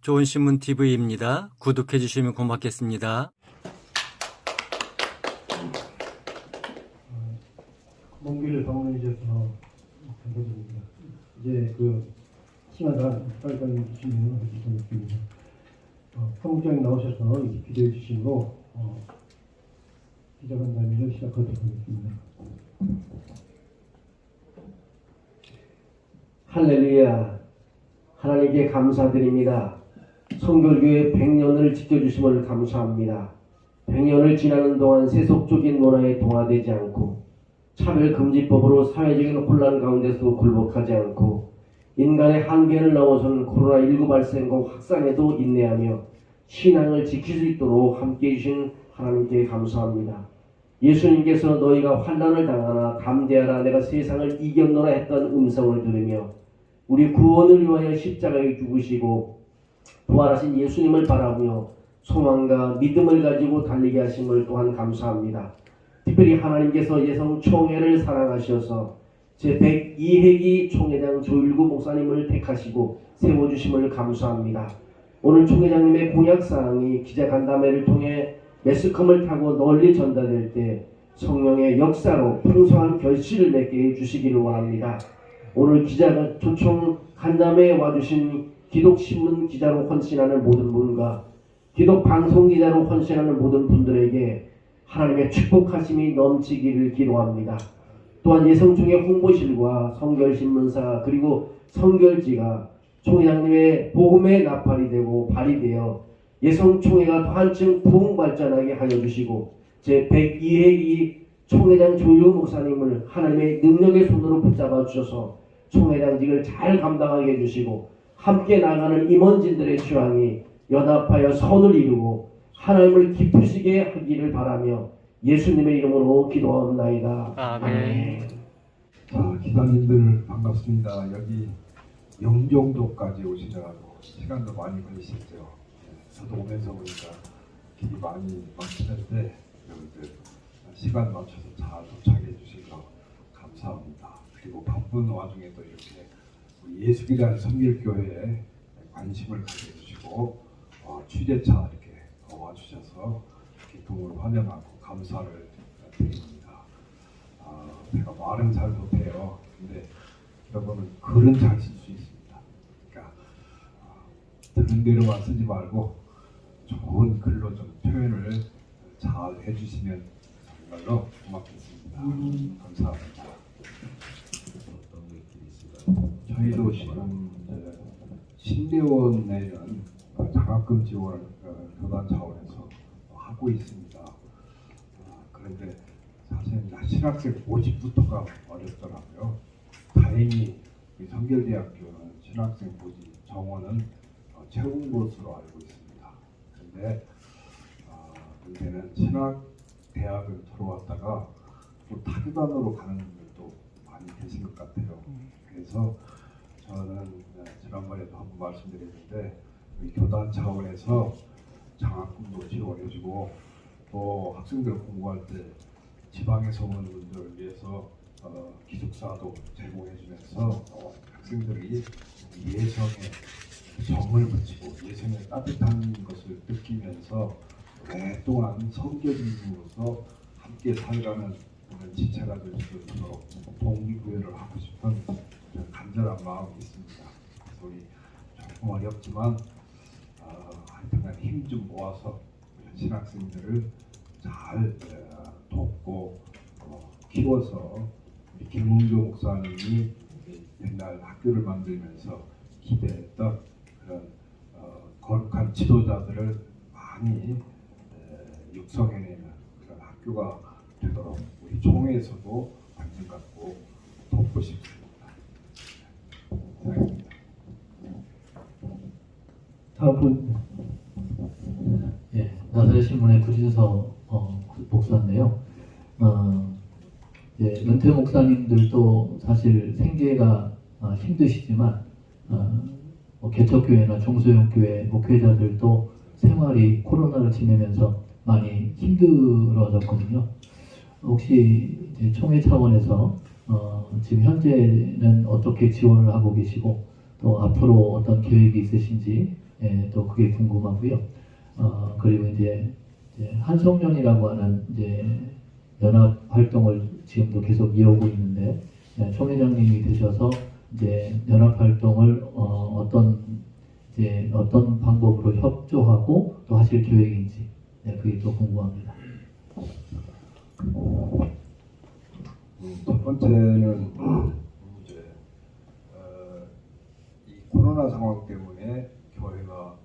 좋은신문TV입니다. 구독해 주시면 고맙겠습니다. 먼 길을 방문해 주셔서 감사드립니다. 이제 시간당 빨리빨리 주시면 좋겠습니다. 사무장님 나오셔서 기도해 주시고 기자간담회를 시작하도록 하겠습니다. 할렐루야. 하나님께 감사드립니다. 성결교회 100년을 지켜주심을 감사합니다. 100년을 지나는 동안 세속적인 문화에 동화되지 않고 차별금지법으로 사회적인 혼란 가운데서 굴복하지 않고 인간의 한계를 넘어선 코로나19 발생과 확산에도 인내하며 신앙을 지킬 수 있도록 함께해 주신 하나님께 감사합니다. 예수님께서 너희가 환난을 당하나 담대하라 내가 세상을 이겼노라 했던 음성을 들으며 우리 구원을 위하여 십자가에 죽으시고 부활하신 예수님을 바라보며 소망과 믿음을 가지고 달리게 하심을 또한 감사합니다. 특별히 하나님께서 예성총회를 사랑하셔서 제102회기 총회장 조일구 목사님을 택하시고 세워주심을 감사합니다. 오늘 총회장님의 공약사항이 기자간담회를 통해 매스컴을 타고 널리 전달될 때 성령의 역사로 풍성한 결실을 맺게 해주시기를 원합니다. 오늘 기자가 초청 간담회에 와주신 기독신문 기자로 헌신하는 모든 분과 기독방송 기자로 헌신하는 모든 분들에게 하나님의 축복하심이 넘치기를 기도합니다. 또한 예성총회 홍보실과 성결신문사 그리고 성결지가 총회장님의 복음의 나팔이 되고 발이 되어 예성총회가 더 한층 부흥발전하게 하여 주시고 제102회기 총회장 조일구 목사님을 하나님의 능력의 손으로 붙잡아 주셔서 총회장직을 잘 감당하게 해주시고 함께 나가는 임원진들의 주왕이 연합하여 선을 이루고 하나님을 기쁘시게 하기를 바라며 예수님의 이름으로 기도하옵나이다. 아멘. 자, 기자님들 반갑습니다. 여기 영종도까지 오시느라고 시간도 많이 걸리셨죠. 저도 오면서 보니까 길이 많이 막히는데 여러분들 시간 맞춰서 잘 도착해 주셔서 감사합니다. 그리고 바쁜 와중에도 이렇게 우리 예수기단 성결교회에 관심을 가져주시고 취재차 이렇게 와주셔서 기쁨으로 환영하고 감사를 드립니다. 제가 말은 잘 못해요. 근데 여러분은 글은 잘 쓸 수 있습니다. 그러니까 들은 대로만 쓰지 말고 좋은 글로 좀 표현을 잘 해주시면 정말로 고맙겠습니다. 감사합니다. 저희도 지금 신대원에는 장학금 지원을 교단 차원에서 하고 있습니다. 그런데 사실 신학생 모집부터가 어렵더라고요. 다행히 우리 성결대학교는 신학생 모집 정원은 채운 것으로 알고 있습니다. 그런데 문제는 신학대학을 들어왔다가 또 타교단으로 가는 분들도 많이 계신 것 같아요. 그래서 저는 지난번에도 한번 말씀드렸는데 우리 교단 차원에서 장학금도 지원해주고 또 학생들 공부할 때 지방에서 오는 분들을 위해서 기숙사도 제공해주면서 학생들이 예성에 정을 붙이고 예성에 따뜻한 것을 느끼면서 오랫동안 성교진으로서 함께 살아가는 그런 지체가 될 수 있도록 동기부여를 하고 싶은 간절한 마음이 있습니다. 그래서 우리 조금 어렵지만 하여튼간 힘 좀 모아서 신학생들을 잘 돕고 키워서 우리 김문교 목사님이 옛날 학교를 만들면서 기대했던 그런 거룩한 지도자들을 많이 육성해내는 그런 학교가 되도록 우리 총회에서도 관심 갖고 돕고 싶습니다. 감사합니다. 다음 분. 나사렛 신문의 구진서 목사인데요. 은퇴 목사님들도 사실 생계가 힘드시지만 개척교회나 중소형교회 목회자들도 생활이 코로나를 지내면서 많이 힘들어졌거든요. 혹시 이제 총회 차원에서 지금 현재는 어떻게 지원을 하고 계시고 또 앞으로 어떤 계획이 있으신지 또 그게 궁금하고요. 그리고 이제 한성련이라고 하는 이제 연합 활동을 지금도 계속 이어오고 있는데 총회장님이 되셔서 이제 연합 활동을 어떤 방법으로 협조하고 또 하실 계획인지 그게 또 궁금합니다. 첫 번째는 이제 이 코로나 상황 때문에 교회가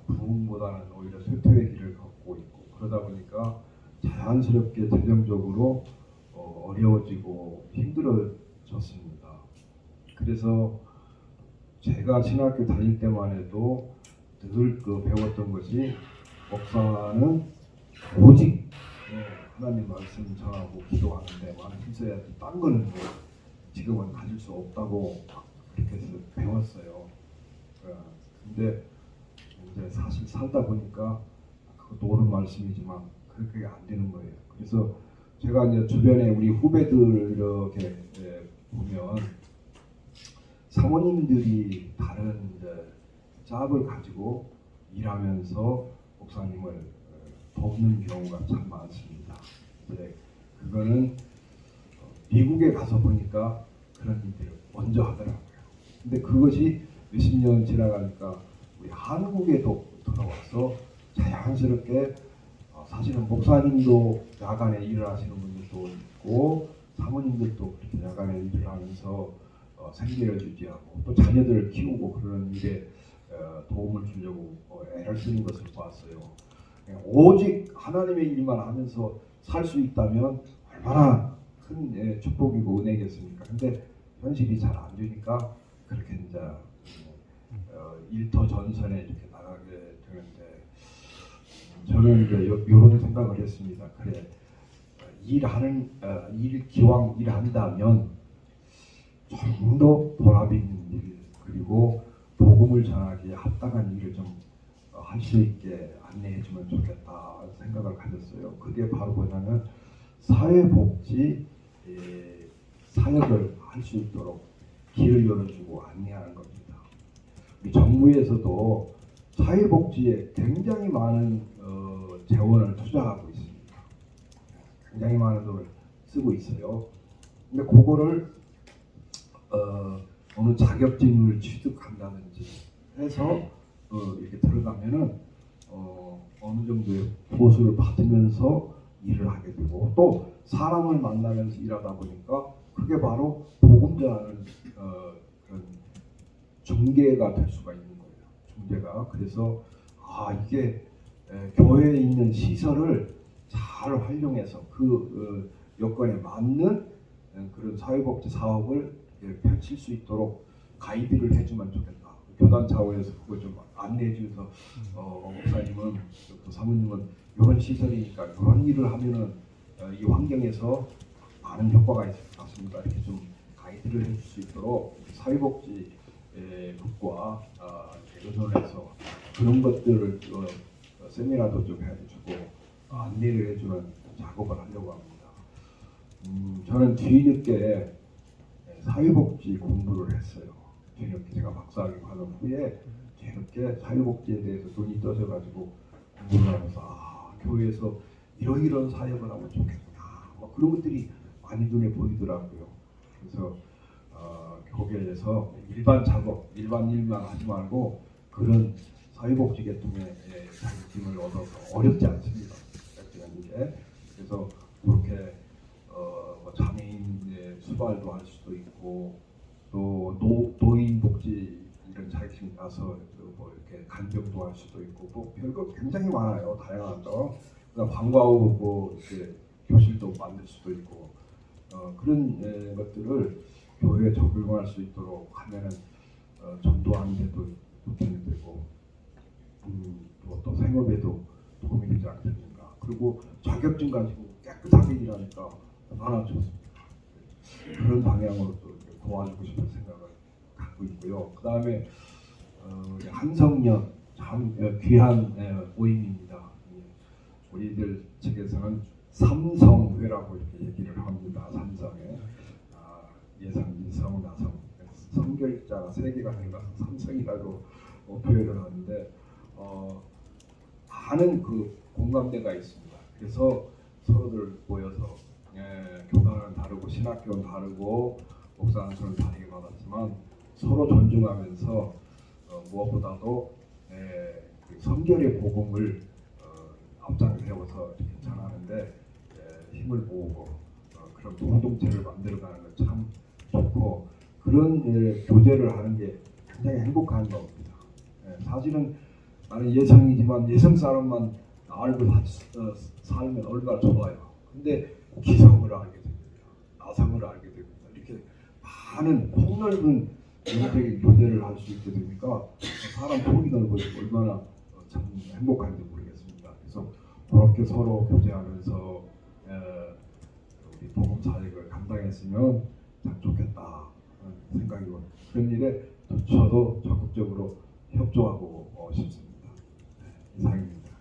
부흥보다는 오히려 쇠퇴의 길을 걷고 있고 그러다 보니까 자연스럽게 재정적으로 어려워지고 힘들어졌습니다. 그래서 제가 신학교 다닐 때만 해도 늘 배웠던 것이 목사는 오직 하나님 말씀 전하고 기도하는데 많은 힘써야지 딴 거는 지금은 가질 수 없다고 그렇게 해서 배웠어요. 근데 이제 사실 살다 보니까 그것도 옳은 말씀이지만 그렇게 안 되는 거예요. 그래서 제가 이제 주변에 우리 후배들 이렇게 보면 사모님들이 다른 짭을 가지고 일하면서 목사님을 돕는 경우가 참 많습니다. 그거는 미국에 가서 보니까 그런 일들을 먼저 하더라고요. 근데 그것이 몇십 년 지나가니까 우리 한국에도 들어와서 자연스럽게 사실은 목사님도 야간에 일을 하시는 분들도 있고 사모님들도 그렇게 야간에 일을 하면서 생계를 유지하고 또 자녀들을 키우고 그러는 일에 도움을 주려고 애를 쓰는 것을 봤어요. 오직 하나님의 일만 하면서 살 수 있다면 얼마나 큰 축복이고 은혜겠습니까? 근데 현실이 잘 안 되니까 그렇게 이제 일터 전선에 이렇게 나가게 되는데 저는 이제 이런 생각을 했습니다. 그래 기왕 일한다면 좀 더 보람 있는 일 그리고 복음을 전하기에 합당한 일을 좀 할 수 있게 안내해주면 좋겠다 생각을 가졌어요. 그게 바로 뭐냐면 사회복지 사역을 할 수 있도록 길을 열어주고 안내하는 겁니다. 우리 정부에서도 사회복지에 굉장히 많은 재원을 투자하고 있습니다. 굉장히 많은 돈을 쓰고 있어요. 근데 그거를 어느 자격증을 취득한다든지 해서 이렇게 들어가면은 어느 정도의 보수를 받으면서 일을 하게 되고 또 사람을 만나면서 일하다 보니까 그게 바로 복음 전하는 그런 중개가 될 수가 있는 거예요. 중개가. 그래서 이게 교회에 있는 시설을 잘 활용해서 그 여건에 맞는 그런 사회복지 사업을 펼칠 수 있도록 가이드를 해주면 좋겠다. 교단 차원에서 그거 좀 안내해 주셔서 목사님은 또 사모님은 이런 시설이니까 이런 일을 하면은 이 환경에서 많은 효과가 있을 것 같습니다. 이렇게 좀 가이드를 해줄 수 있도록 사회복지 국과 의존해서 그런 것들을 세미나도 좀 해주고 안내를 해주는 작업을 하려고 합니다. 저는 뒤늦게 사회복지 공부를 했어요. 뒤늦게 제가 박사학위 과정 후에 뒤늦게 사회복지에 대해서 눈이 떠져가지고 공부를 하면서 교회에서 이런 사역을 하면 좋겠구나. 뭐 그런 것들이 많이 눈에 보이더라고요. 그래서 교계에서 일반 작업, 일반 일만 하지 말고 그런 사회복지 계통의 자격증을 얻어서 어렵지 않습니다. 이게 그래서 그렇게 장애인 수발도 할 수도 있고 또 노인 복지 이런 자격증 따서 뭐 이렇게 간병도 할 수도 있고 뭐 별거 굉장히 많아요. 다양하죠. 방과 후 뭐 이렇게 교실도 만들 수도 있고 그런 것들을 교회에 적용할 수 있도록 하면은 전도하는 데도 도움이 되고 또 생업에도 도움이 되지 않겠는가. 그리고 자격증 가지고 깨끗하게 일하니까 얼마나 좋습니까. 그런 방향으로 또 도와주고 싶은 생각을 갖고 있고요. 그 다음에 한성연 참 귀한 모임입니다. 우리들 측에서는 삼성회라고 이렇게 얘기를 합니다. 삼성회 예상, 인성, 나성, 성경 선결자가 3개가 아니라 삼성이라고 표현을 하는데 많은 그 공감대가 있습니다. 그래서 서로들 모여서 교단은 다르고 신학교는 다르고 목사 안수는 다르게 받았지만 서로 존중하면서 무엇보다도 그 선결의 복음을 앞장 세워서 이렇게 전하는데 힘을 모으고 그런 공동체를 만들어가는 것 참 좋고 그런 교제를 하는 게 굉장히 행복한 겁니다. 사실은 나는 예성이지만 예성 사람만 알고 살면 얼마나 좋아요. 근데 기성을 알게 됩니다. 나성을 알게 됩니다. 이렇게 많은 폭넓은 영적인 교제를 할 수 있게 되니까 사람 폭이 넓어지고 얼마나 참 행복한지 모르겠습니다. 그래서 그렇게 서로 교제하면서 우리 복음 사역을 감당했으면 참 좋겠다 하는 생각이고 그런 일에 저도 적극적으로 협조하고 싶습니다. 이상입니다.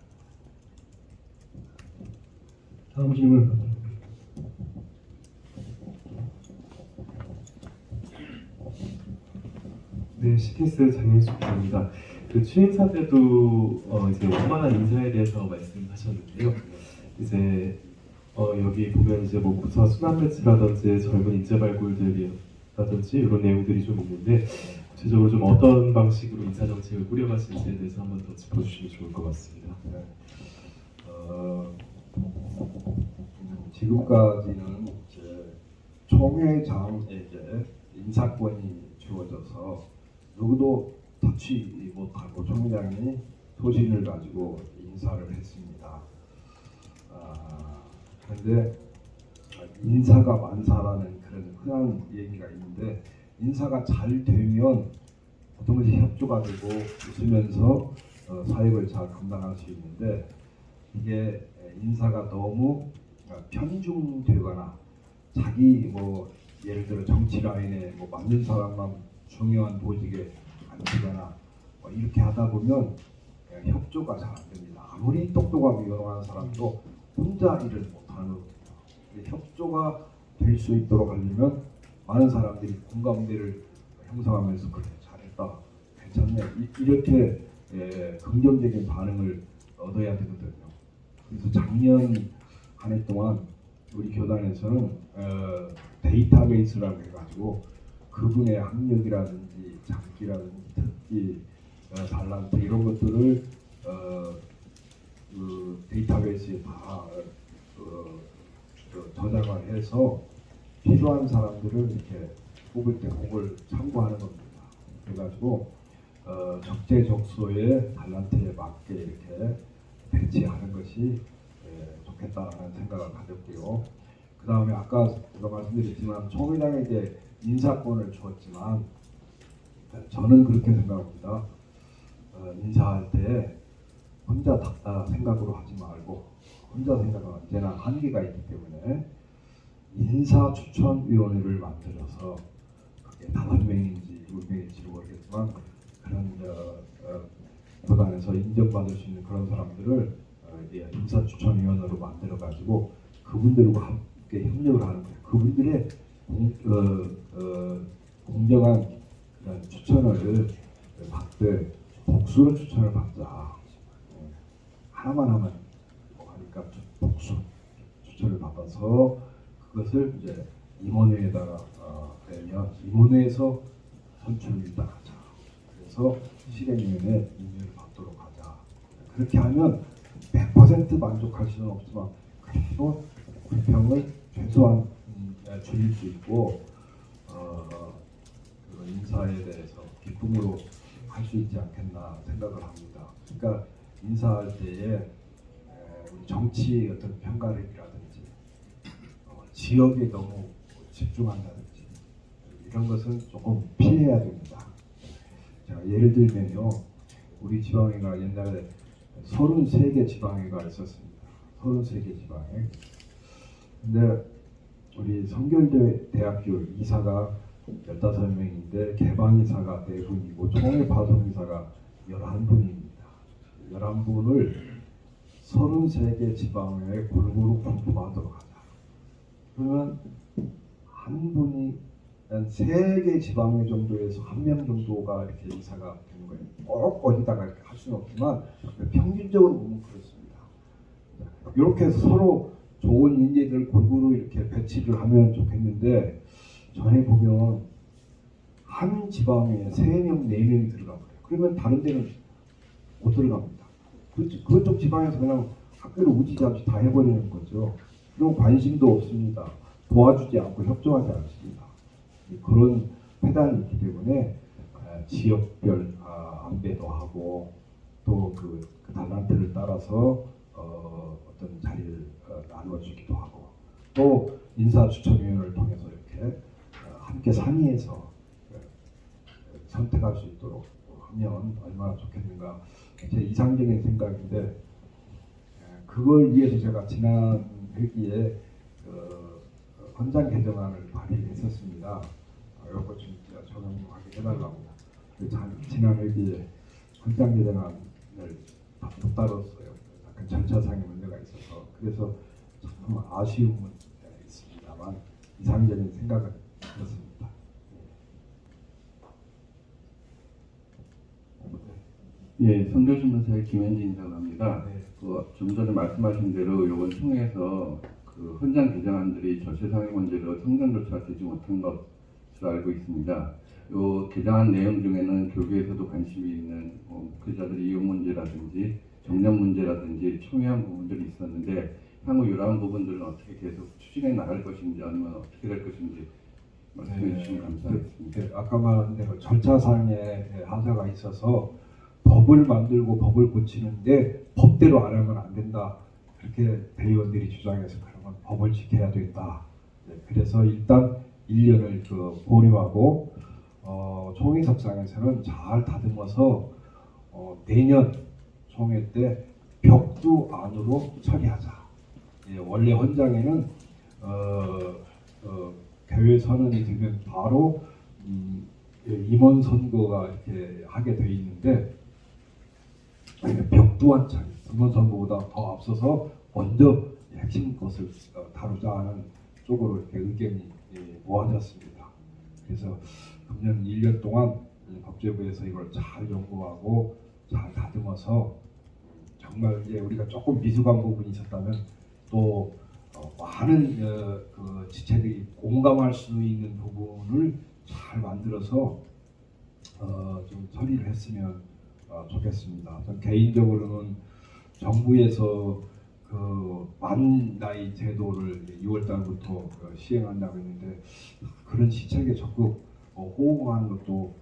다음 질문을 받도록 네, CTS 장인숙 기자입니다. 그 취임사 때도 이제 원만한 인사에 대해서 말씀하셨는데요. 이제 여기 보면 이제 뭐 부서 순환 배치라든지 젊은 인재 발굴들이라든지 이런 내용들이 좀 있는데 구체적으로 좀 어떤 방식으로 인사 정책을 꾸려가실지에 대해서 한번 더 짚어주시면 좋을 것 같습니다. 네. 지금까지는 이제 총회장에게 인사권이 주어져서 누구도 터치 못하고 총회장이 소신을 가지고 인사를 했습니다. 그런데 인사가 만사라는 그런 흔한 얘기가 있는데 인사가 잘 되면 어떤 것이 협조가 되고 웃으면서 사역을 잘 감당할 수 있는데 이게 인사가 너무 편중되거나 자기 뭐 예를 들어 정치 라인에 뭐 맞는 사람만 중요한 보직에 앉히거나 뭐 이렇게 하다 보면 협조가 잘 안 됩니다. 아무리 똑똑하고 유능한 사람도 혼자 일을 못하는 겁니다. 협조가 될 수 있도록 하려면 많은 사람들이 공감대를 형성하면서 그래 잘했다 괜찮네 이렇게 긍정적인 반응을 얻어야 되거든요. 그래서 작년 한 해 동안 우리 교단에서는 데이터베이스라고 해가지고 그분의 학력이라든지 장기라든지 특기, 달란트 이런 것들을 그 데이터베이스에 다 저장을 해서 필요한 사람들을 이렇게 뽑을 때 그걸 참고하는 겁니다. 그래가지고 적재적소의 달란트에 맞게 이렇게 배치하는 것이 좋겠다는 생각을 가졌고요. 그 다음에 아까 제가 말씀드렸지만 총회장에게 인사권을 주었지만 저는 그렇게 생각합니다. 인사할 때 혼자 생각으로 하지 말고 혼자 생각은 언제나 한계가 있기 때문에 인사추천위원회를 만들어서 그게 5명인지 6명인지 모르겠지만 그런 교단에서 인정받을 수 있는 그런 사람들을 인사추천위원회로 만들어 가지고 그분들과 함께 협력을 하는 거예요. 그분들의 공정한 그런 추천을 받되 복수로 추천을 받자. 하나만 하면 하니까 복수 추천을 받아서 그것을 이제 임원회에다가 내면 임원회에서 선출을 하자. 그래서 실행위원회 임명을 받도록 하자. 그렇게 하면 100% 만족할 수는 없지만 그래도 불평을 최소한 줄일 수 있고 그 인사에 대해서 기쁨으로 할 수 있지 않겠나 생각을 합니다. 그러니까 인사할 때에 우리 정치의 어떤 편가르기라든지 지역에 너무 집중한다든지 이런 것은 조금 피해야 됩니다. 자, 예를 들면요, 우리 지방회가 옛날에 33개 지방회가 있었습니다. 33개 지방회. 근데 우리 성결대학교 이사가 15명인데 개방이사가 4분이고 총회 파송이사가 11분입니다. 11분을 33개 지방회에 골고루 분포하도록 하자. 그러면 한 분이 한 3개 지방회 정도에서 1명 정도가 이렇게 이사가 되는 거예요. 꼭 어디다가 이렇게 할 수는 없지만 평균적으로 보면 그렇습니다. 이렇게 해서 서로 좋은 인재들 골고루 이렇게 배치를 하면 좋겠는데 전에 보면 한 지방에 3명, 4명이 들어가고요. 그러면 다른 데는 못 들어갑니다. 그쪽 지방에서 그냥 학교를 우지잡지 다 해버리는 거죠. 그리고 관심도 없습니다. 도와주지 않고 협조하지 않습니다. 그런 폐단이 있기 때문에 지역별 안배도 하고 또 그 달란트를 따라서 어떤 자리를 나누어주기도 하고 또 인사추천위원회를 통해서 이렇게 함께 상의해서 선택할 수 있도록 하면 얼마나 좋겠는가 제 이상적인 생각인데 그걸 위해서 제가 지난 회기에 헌장 개정안을 발의했었습니다. 이거 좀 적용하게 해달라고 지난 회기에 헌장 개정안을 못 다뤘어요. 약간 절차상의 문제가 있어서 그래서 참 아쉬움은 있습니다만 이상적인 생각은 그렇습니다. 예, 선교신문사의 김현진이라고 합니다. 네. 좀 전에 말씀하신 대로 이번 총회에서 그 헌장 개정안들이 절차상의 문제로 성전조차 되지 못한 것으로 알고 있습니다. 요 개정안 내용 중에는 교계에서도 관심이 있는 목회자들의 이용 문제라든지 정년 문제라든지 첨예한 부분들이 있었는데 향후 이러한 부분들은 어떻게 계속 추진해 나갈 것인지 아니면 어떻게 될 것인지 말씀해 주시면 감사하겠습니다. 네, 아까 말한 대로 절차상의 하자가 있어서 법을 만들고 법을 고치는데 법대로 안 하면 안 된다. 그렇게 대의원들이 주장해서 그러면 법을 지켜야 된다. 네, 그래서 일단 1년을 보류하고 총회석상에서는 잘 다듬어서 내년 총회 때 벽두 안으로 처리하자. 예, 원래 헌장에는 대회 선언이 되면 바로 임원 선거가 이렇게 하게 돼 있는데 벽두안 처리, 임원 선거보다 더 앞서서 먼저 핵심 것을 다루자 하는 쪽으로 이렇게 의견이 모아졌습니다. 그래서 금년 1년 동안 법제부에서 이걸 잘 연구하고 잘 다듬어서 정말 이제 우리가 조금 미숙한 부분이 있었다면 또 많은 그 지체들이 공감할 수 있는 부분을 잘 만들어서 좀 처리를 했으면 좋겠습니다. 전 개인적으로는 정부에서 그 만 나이 제도를 6월 달부터 시행한다고 했는데 그런 시책에 적극 호응하는 것도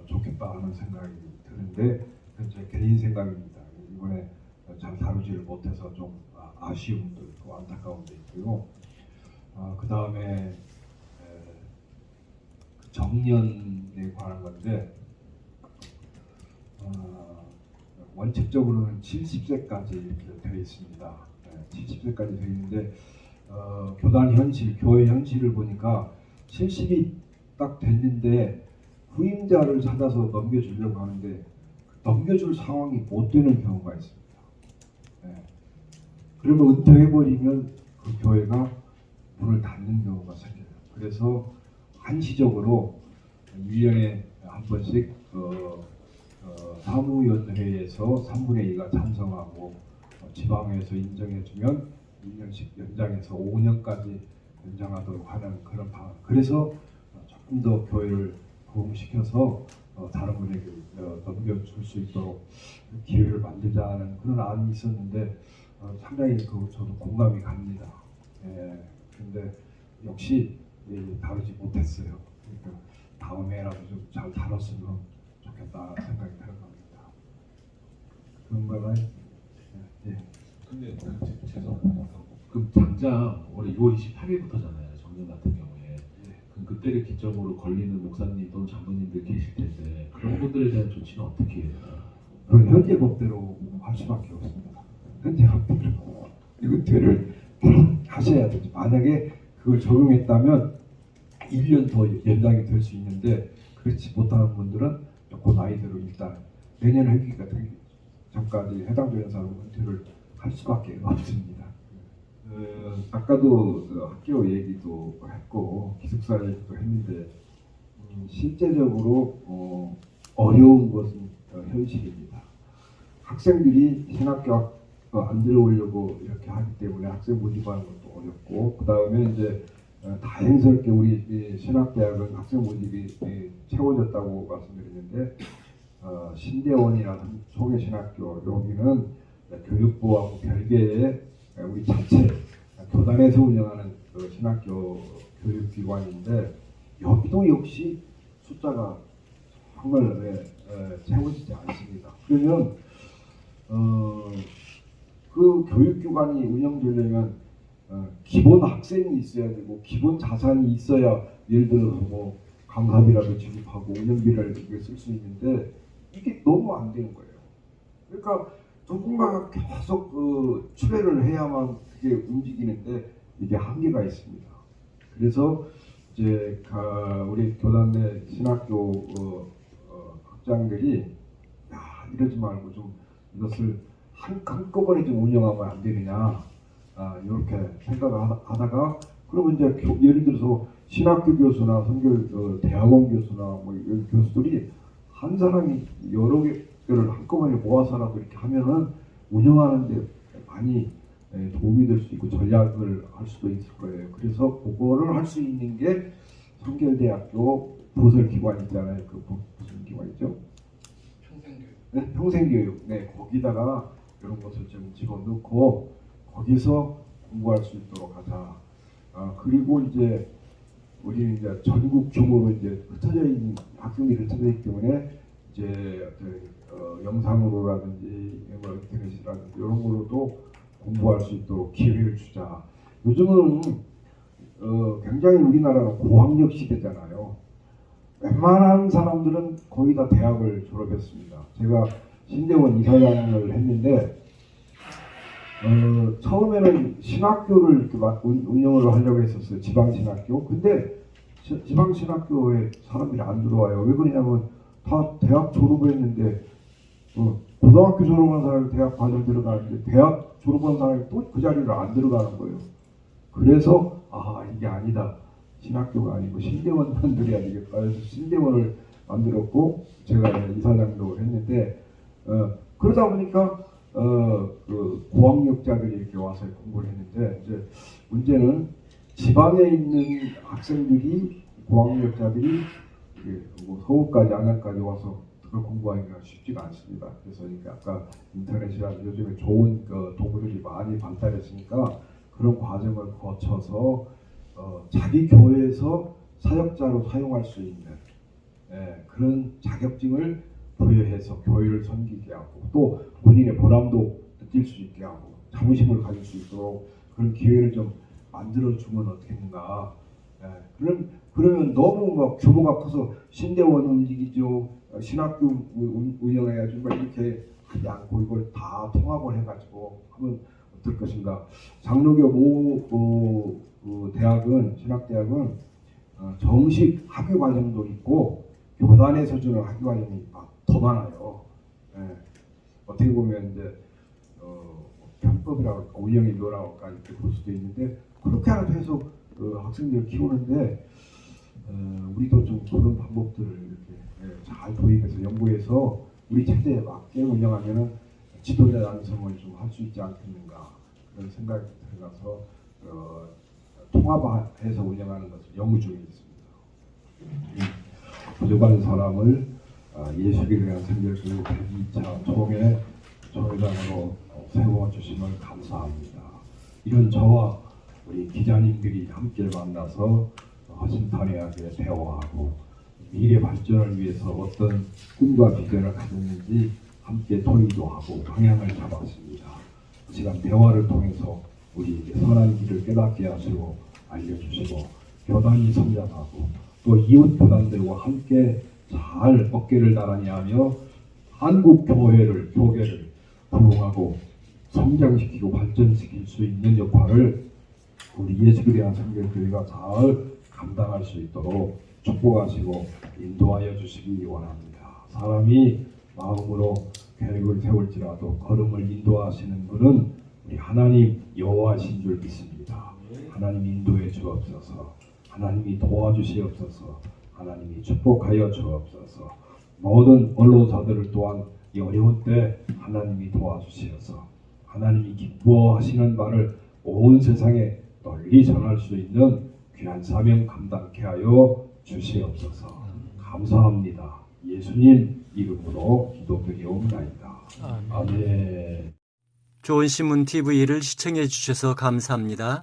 좋겠다 하는 생각이 드는데 그건 제 개인 생각입니다. 이번에 잘 다루지를 못해서 좀 아쉬움도 있고 안타까움도 있고요. 그 다음에 정년에 관한 건데 원칙적으로는 70세까지 이렇게 되어 있습니다. 70세까지 되어 있는데 교단 현실, 교회 현실을 보니까 70이 딱 됐는데 후임자를 찾아서 넘겨주려고 하는데 넘겨줄 상황이 못 되는 경우가 있습니다. 그러면 은퇴해버리면 그 교회가 문을 닫는 경우가 생겨요. 그래서 한시적으로 1년에 한 번씩 사무위원회에서 3분의 2가 찬성하고 지방에서 인정해주면 1년씩 연장해서 5년까지 연장하도록 하는 그런 방안. 그래서 조금 더 교회를 부흥시켜서 다른 분에게 넘겨줄 수 있도록 기회를 만들자는 그런 안이 있었는데 상당히 저도 공감이 갑니다. 그런데 역시 다루지 못했어요. 그러니까 다음에라도 좀 잘 다뤘으면 좋겠다 생각이 들어갑니다. 그런가요? 예. 근데 죄송합니다. 그럼 당장 올해 6월 28일부터잖아요. 정년 같은 경우에. 그럼 그때를 기점으로 걸리는 목사님 또는 장로님들 계실 텐데 그런 분들에 대한 조치는 어떻게 해요? 그건 현재 법대로 할 수밖에 없습니다. 현재 법대로 은퇴를 하셔야 되죠. 만약에 그걸 적용했다면 1년 더 연장이 될 수 있는데 그렇지 못하는 분들은 그 나이대로 일단 내년 회기가 되기 전까지 해당되는 사람은 은퇴를 할 수밖에 없습니다. 아까도 학교 얘기도 했고 기숙사 얘기도 했는데 실제적으로 어려운 것은 현실입니다. 학생들이 신학교 안 들어오려고 이렇게 하기 때문에 학생 모집하는 것도 어렵고, 그 다음에 이제 다행스럽게 우리 신학대학은 학생 모집이 채워졌다고 말씀드렸는데, 신대원이나 송해신학교 여기는 교육부하고 별개의 우리 자체 교단에서 운영하는 그 신학교 교육기관인데, 여기도 역시 숫자가 정말 채워지지 않습니다. 그러면 그 교육기관이 운영되려면 기본 학생이 있어야 되고 기본 자산이 있어야, 예를 들어서 뭐 강사비라도 지급하고 운영비를 쓸 수 있는데 이게 너무 안 되는 거예요. 그러니까 누군가가 계속 출애를 해야만 그게 움직이는데 이게 한계가 있습니다. 그래서 이제 우리 교단 내 신학교 학장들이 야, 이러지 말고 좀 이것을 한꺼번에 좀 운영하면 안 되느냐, 이렇게 생각을 하다가, 그러면 이제 예를 들어서 신학교 교수나 선교 대학원 교수나 뭐 이런 교수들이 한 사람이 여러 개를 한꺼번에 모아서라도 이렇게 하면은 운영하는데 많이 도움이 될 수 있고 전략을 할 수도 있을 거예요. 그래서 그거를 할 수 있는 게 성결대학교 부설기관 있잖아요. 그 무슨 기관이죠? 평생교육. 네, 평생교육. 네, 거기다가 이런 것을 좀 집어넣고 거기서 공부할 수 있도록 하자. 그리고 이제 우리 이제 전국 규모로 이제 흩어져 있는 학생들이 흩어져 있기 때문에 이제 영상으로라든지 인터넷이라든지 이런 걸로도 공부할 수 있도록 기회를 주자. 요즘은 굉장히 우리나라가 고학력 시대잖아요. 웬만한 사람들은 거의 다 대학을 졸업했습니다. 제가 신대원 이사장을 했는데 처음에는 신학교를 이렇게 운영을 하려고 했었어요. 지방신학교. 근데 지방신학교에 사람들이 안 들어와요. 왜 그러냐면 다 대학 졸업을 했는데 고등학교 졸업한 사람이 대학 과정 들어가는데 대학 졸업한 사람이 또 그 자리를 안 들어가는 거예요. 그래서 이게 아니다. 신학교가 아니고 신대원만 들어야 되겠다. 그래서 신대원을 만들었고 제가 이사장도 했는데 그러다 보니까 그 고학력자들이 이렇게 와서 공부를 했는데, 이제 문제는 지방에 있는 학생들이 고학력자들이 뭐 서울까지 안양까지 와서 그걸 공부하기가 쉽지가 않습니다. 그래서 이렇게 아까 인터넷이나 요즘에 좋은 도구들이 많이 발달했으니까 그런 과정을 거쳐서 자기 교회에서 사역자로 사용할 수 있는 그런 자격증을 부여해서 교회를 섬기게 하고 또 본인의 보람도 느낄 수 있게 하고 자부심을 가질 수 있도록 그런 기회를 좀 만들어주면 어떻겠는가. 그러면 너무 막 규모가 커서 신대원 움직이죠, 신학교 운영해야지 이렇게 하지 않고 이걸 다 통합을 해가지고 하면 어떨 것인가. 장로교 모 대학은 신학대학은 정식 학위 과정도 있고 교단에서 주는 학위 과정이 더 많아요. 어떻게 보면 이제 편법이라고 할까, 운영의 묘라고 할까 이렇게 볼 수도 있는데 그렇게라도 해서 학생들을 키우는데 우리도 좀 그런 방법들을 이렇게 잘 도입해서 연구해서 우리 체제에 맞게 운영하면은 지도자 양성을 좀 할 수 있지 않겠는가 그런 생각이 들어서 통합해서 운영하는 것을 연구 중에 있습니다. 부족한 사람을 예수를 위한 선결교육 102차 총회 총회장으로 세워주심을 감사합니다. 이런 저와 우리 기자님들이 함께 만나서 허심탄회하게 대화하고 미래 발전을 위해서 어떤 꿈과 비전을 가졌는지 함께 토의도 하고 방향을 잡았습니다. 그 시간 대화를 통해서 우리에게 선한 길을 깨닫게 하시고 알려주시고 교단이 성장하고 또 이웃 교단들과 함께 잘 어깨를 나란히 하며 한국 교계를 부흥하고 성장시키고 발전시킬 수 있는 역할을 우리 예수를 위한 선결교회가 잘 감당할 수 있도록 축복하시고 인도하여 주시기 원합니다. 사람이 마음으로 계획을 세울지라도 걸음을 인도하시는 분은 우리 하나님 여호와신 줄 믿습니다. 하나님 인도해 주옵소서. 하나님이 도와주시옵소서. 하나님이 축복하여 주옵소서. 모든 언론사들을 또한 이 어려운 때 하나님이 도와주시어서 하나님이 기뻐하시는 말을 온 세상에 널리 전할 수 있는 귀한 사명 감당케 하여 주시옵소서. 감사합니다. 예수님 이름으로 기도드리옵나이다. 아멘. 좋은 신문 TV를 시청해 주셔서 감사합니다.